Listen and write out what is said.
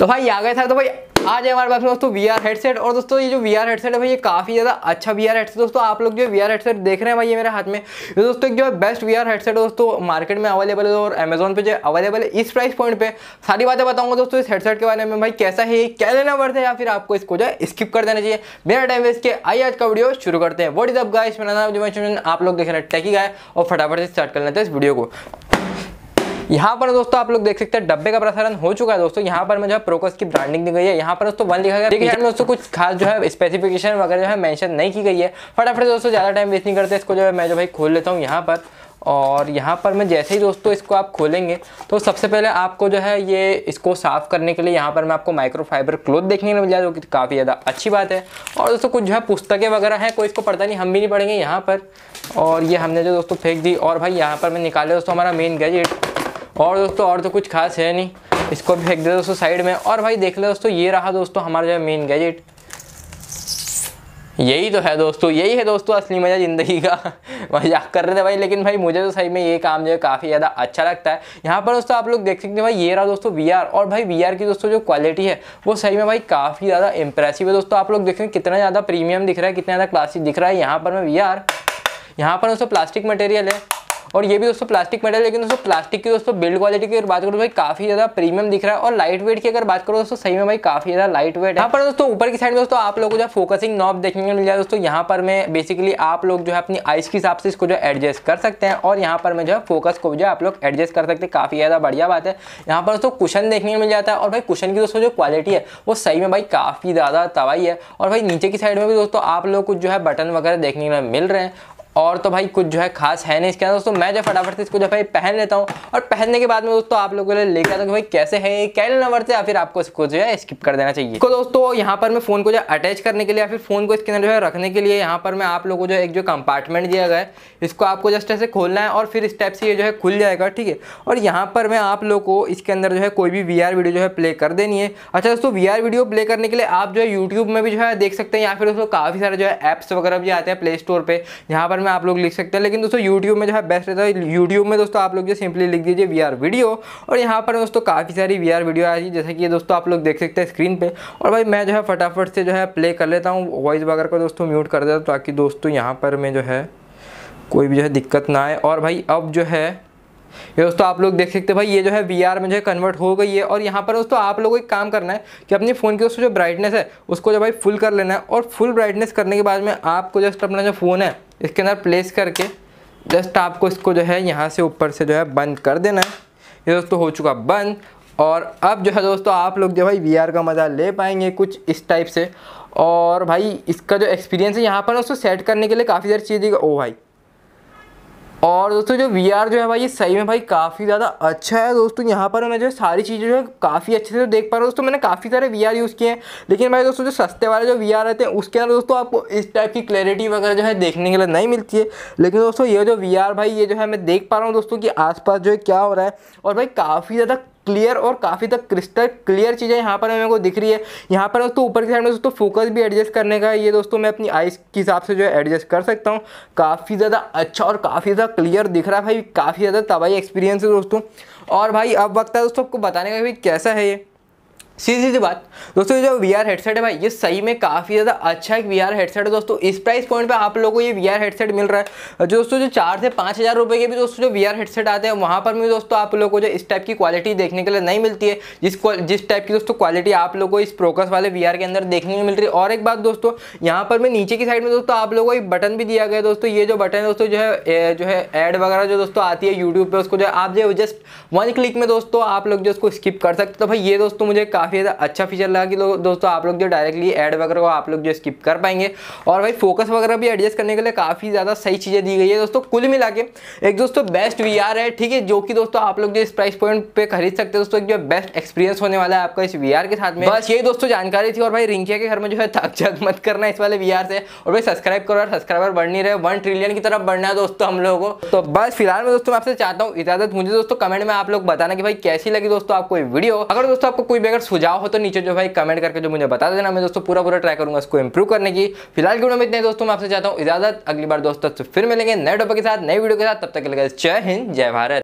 तो भाई आ गए था। तो भाई आज हमारे पास में दोस्तों VR हेडसेट। और दोस्तों ये जो VR हेडसेट है भाई ये काफ़ी ज़्यादा अच्छा VR हेडसेट। दोस्तों आप लोग जो VR हेडसेट देख रहे हैं भाई ये मेरे हाथ में, ये दोस्तों एक जो है बेस्ट VR हेडसेट है दोस्तों, मार्केट में अवेलेबल है और अमेजोन पे जो अवेलेबल है। इस प्राइस पॉइंट पे सारी बातें बताऊंगा दोस्तों इस हेडसेट के बारे में, भाई कैसा है, क्या लेना पड़ता है या फिर आपको इसको जो है स्किप कर देना चाहिए। मेरा टाइम वेस्ट के आइए आज का वीडियो शुरू करते हैं। व्हाट इज अप गाइस, मेरा नाम जो आप लोग देख रहे हैं टेकी गाय, और फटाफट से स्टार्ट कर लेते हैं इस वीडियो को। यहाँ पर दोस्तों आप लोग देख सकते हैं डब्बे का प्रसारण हो चुका है दोस्तों। यहाँ पर जो है प्रोकस की ब्रांडिंग दी गई है। यहाँ पर दोस्तों 1 लिखा गया है, लेकिन दोस्तों कुछ खास जो है स्पेसिफिकेशन वगैरह जो है मेंशन नहीं की गई है। फटाफट दोस्तों ज़्यादा टाइम वेस्ट नहीं करते, इसको जो है मैं जो भाई खोल लेता हूँ यहाँ पर। और यहाँ पर मैं जैसे ही दोस्तों इसको आप खोलेंगे तो सबसे पहले आपको जो है ये इसको साफ़ करने के लिए यहाँ पर मैं आपको माइक्रोफाइबर क्लॉथ देखने को मिल जाए, जो कि काफ़ी ज़्यादा अच्छी बात है। और दोस्तों कुछ जो है पुस्तकें वगैरह हैं, कोई इसको पढ़ता नहीं, हम भी नहीं पढ़ेंगे यहाँ पर। और ये हमने जो दोस्तों फेंक दी। और भाई यहाँ पर मैं निकाले दोस्तों हमारा मेन गैजेट। और दोस्तों और तो कुछ खास है नहीं, इसको भी फेंक दे दोस्तों साइड में। और भाई देख ले दोस्तों ये रहा दोस्तों हमारा जो है मेन गैजेट। यही तो है दोस्तों, यही है दोस्तों असली मजा ज़िंदगी का। मजाक कर रहे थे भाई, लेकिन भाई मुझे तो सही में ये काम जो है काफ़ी ज़्यादा अच्छा लगता है। यहाँ पर दोस्तों आप लोग देख सकते हैं भाई ये रहा दोस्तों VR। और भाई VR की दोस्तों जो क्वालिटी है वो सही में भाई काफ़ी ज़्यादा इंप्रेसिव है दोस्तों। आप लोग देखें कितना ज़्यादा प्रीमियम दिख रहा है, कितना ज़्यादा क्लासिक दिख रहा है। यहाँ पर मैं VR, यहाँ पर दोस्तों प्लास्टिक मटेरियल है और ये भी दोस्तों प्लास्टिक मटेरियल, लेकिन दोस्तों प्लास्टिक की दोस्तों बिल्ड क्वालिटी की अगर बात करो भाई काफ़ी ज़्यादा प्रीमियम दिख रहा है। और लाइट वेट की अगर बात करो दोस्तों सही में भाई काफ़ी ज़्यादा लाइट वेट है। यहाँ पर दोस्तों ऊपर की साइड में दोस्तों आप लोगों को जो फोकसिंग नॉब देखने को मिल जाए दोस्तों। यहाँ पर मैं बेसिकली आप लोग जो है अपनी आइज के हिसाब से इसको जो एडजस्ट कर सकते हैं। और यहाँ पर मैं जो है फोकस को जो आप लोग एडजस्ट कर सकते हैं, काफ़ी ज़्यादा बढ़िया बात है। यहाँ पर दोस्तों कुशन देखने को मिल जाता है। और भाई कुशन की दोस्तों जो क्वालिटी है वो सही में भाई काफ़ी ज़्यादा तबाही है। और भाई नीचे की साइड में भी दोस्तों आप लोग कुछ जो है बटन वगैरह देखने को मिल रहे हैं। और तो भाई कुछ जो है खास है नहीं इसके अंदर दोस्तों। मैं जो फटाफट से इसको जो भाई पहन लेता हूँ, और पहनने के बाद में दोस्तों आप लोगों को लेकर आता हूँ कि भाई कैसे है, क्या लेना पड़ता है, या फिर आपको इसको जो है स्किप कर देना चाहिए। तो दोस्तों यहाँ पर मैं फ़ोन को जो अटैच करने के लिए या फिर फ़ोन को इसके अंदर जो है रखने के लिए यहाँ पर मैं आप लोगों को जो एक जो कंपार्टमेंट दिया गया है, इसको आपको जस्ट ऐसे खोलना है और फिर इस टाइप से ये जो है खुल जाएगा, ठीक है। और यहाँ पर मैं आप लोग को इसके अंदर जो है कोई भी VR वीडियो जो है प्ले कर देनी है। अच्छा दोस्तों VR वीडियो प्ले करने के लिए आप जो है यूट्यूब में भी जो है देख सकते हैं, या फिर दोस्तों काफ़ी सारे जो है ऐप्स वगैरह भी आते हैं प्ले स्टोर पर, यहाँ पर मैं आप लोग लिख सकते हैं। लेकिन दोस्तों YouTube में जो है बेस्ट रहता है। YouTube में दोस्तों आप लोग जो सिंपली लिख दीजिए VR वीडियो, और यहाँ पर दोस्तों काफ़ी सारी VR वीडियो आ रही है, जैसे कि ये दोस्तों आप लोग देख सकते हैं स्क्रीन पे। और भाई मैं जो है फटाफट से जो है प्ले कर लेता हूँ, वॉइस वगैरह को दोस्तों म्यूट कर देता हूँ ताकि दोस्तों यहाँ पर मैं जो है कोई भी जो है दिक्कत ना आए। और भाई अब जो है ये दोस्तों आप लोग देख सकते हैं भाई ये जो है VR में जो है कन्वर्ट हो गई है। और यहाँ पर दोस्तों आप लोगों को एक काम करना है कि अपनी फ़ोन की दोस्तों जो ब्राइटनेस है उसको जो भाई फुल कर लेना है। और फुल ब्राइटनेस करने के बाद में आपको जस्ट अपना जो फ़ोन है इसके अंदर प्लेस करके जस्ट आपको इसको जो है यहाँ से ऊपर से जो है बंद कर देना है। ये दोस्तों हो चुका बंद। और अब जो है दोस्तों आप लोग जो भाई VR का मज़ा ले पाएंगे कुछ इस टाइप से। और भाई इसका जो एक्सपीरियंस है यहाँ पर उसको सेट करने के लिए काफ़ी सारी चीज़ें ओ भाई। और दोस्तों जो VR जो है भाई ये सही में भाई काफ़ी ज़्यादा अच्छा है दोस्तों। यहाँ पर मैं जो है सारी चीज़ें जो है काफ़ी अच्छे से देख पा रहा हूँ दोस्तों। मैंने काफ़ी सारे VR यूज़ किए हैं, लेकिन भाई दोस्तों जो सस्ते वाले जो VR रहते हैं उसके अंदर दोस्तों आपको इस टाइप की क्लैरिटी वगैरह जो है देखने के लिए नहीं मिलती है। लेकिन दोस्तों ये जो VR भाई ये जो है मैं देख पा रहा हूँ दोस्तों कि आसपास जो है क्या हो रहा है। और भाई काफ़ी ज़्यादा क्लियर और काफ़ी तक क्रिस्टल क्लियर चीज़ें यहाँ पर मेरे को दिख रही है। यहाँ पर दोस्तों ऊपर की साइड में दोस्तों फोकस भी एडजस्ट करने का है, ये दोस्तों मैं अपनी आइज़ के हिसाब से जो है एडजस्ट कर सकता हूँ। काफ़ी ज़्यादा अच्छा और काफ़ी ज़्यादा क्लियर दिख रहा है भाई, काफ़ी ज़्यादा तबाही एक्सपीरियंस है दोस्तों। और भाई अब वक्त है दोस्तों आपको बताने का भाई कैसा है ये। सीधी सी बात दोस्तों, ये जो VR हेडसेट है भाई ये सही में काफ़ी ज़्यादा अच्छा एक VR हेडसेट है दोस्तों। इस प्राइस पॉइंट पे आप लोगों को ये VR हेडसेट मिल रहा है। जो दोस्तों जो 4 से 5 हज़ार रुपये के भी दोस्तों जो VR हेडसेट आते हैं वहाँ पर भी दोस्तों आप लोगों को जो इस टाइप की क्वालिटी देखने के लिए नहीं मिलती है, जिस टाइप की दोस्तों क्वालिटी आप लोगों को इस प्रोकस वाले VR के अंदर देखने को मिल रही है। और एक बात दोस्तों, यहाँ पर मैं नीचे की साइड में दोस्तों आप लोगों को एक बटन भी दिया गया है दोस्तों। ये जो बटन है दोस्तों जो है ऐड वगैरह जो दोस्तों आती है यूट्यूब पर, उसको जो आप जो जस्ट 1 क्लिक में दोस्तों आप लोग जो उसको स्किप कर सकते। तो भाई ये दोस्तों मुझे काफ़ी ज़्यादा अच्छा फीचर लगा कि दोस्तों आप लोग जो डायरेक्टली ऐड वगैरह को आप लोग जो स्किप कर पाएंगे। और भाई फोकस वगैरह भी एडजस्ट करने के लिए काफ़ी ज़्यादा सही चीज़ें दी गई है दोस्तों। कुल मिला के एक दोस्तों बेस्ट VR है, ठीक है, जो कि दोस्तों आप लोग जो इस प्राइस पॉइंट पे खरीद सकते हैं दोस्तों। एक जो बेस्ट एक्सपीरियंस होने वाला है आपका इस VR के साथ में। बस यही दोस्तों जानकारी थी। और भाई रिंकिया के घर में जो है थक जग मत करना इस वाले VR से। और भाई सब्सक्राइब करो, सब्सक्राइबर बढ़ नहीं रहे, 1 ट्रिलियन की तरफ बढ़ना है दोस्तों हम लोगों को। तो बस फिलहाल मैं दोस्तों आपसे चाहता हूँ इजाजत। मुझे दोस्तों कमेंट में आप लोग बताना कि भाई कैसी लगी दोस्तों आपको ये वीडियो। अगर दोस्तों आपको कोई भी अगर सुझाव हो तो नीचे जो भाई कमेंट करके जो मुझे बता देना, मैं दोस्तों पूरा ट्राई करूंगा इसको इंप्रूव करने की। फिलहाल की वीडियो में इतने दोस्तों, मैं आपसे चाहता हूं इजाजत। अगली बार दोस्तों फिर मिलेंगे नए टॉपिक के साथ, नई वीडियो के साथ। तब तक के लिए जय हिंद, जय भारत।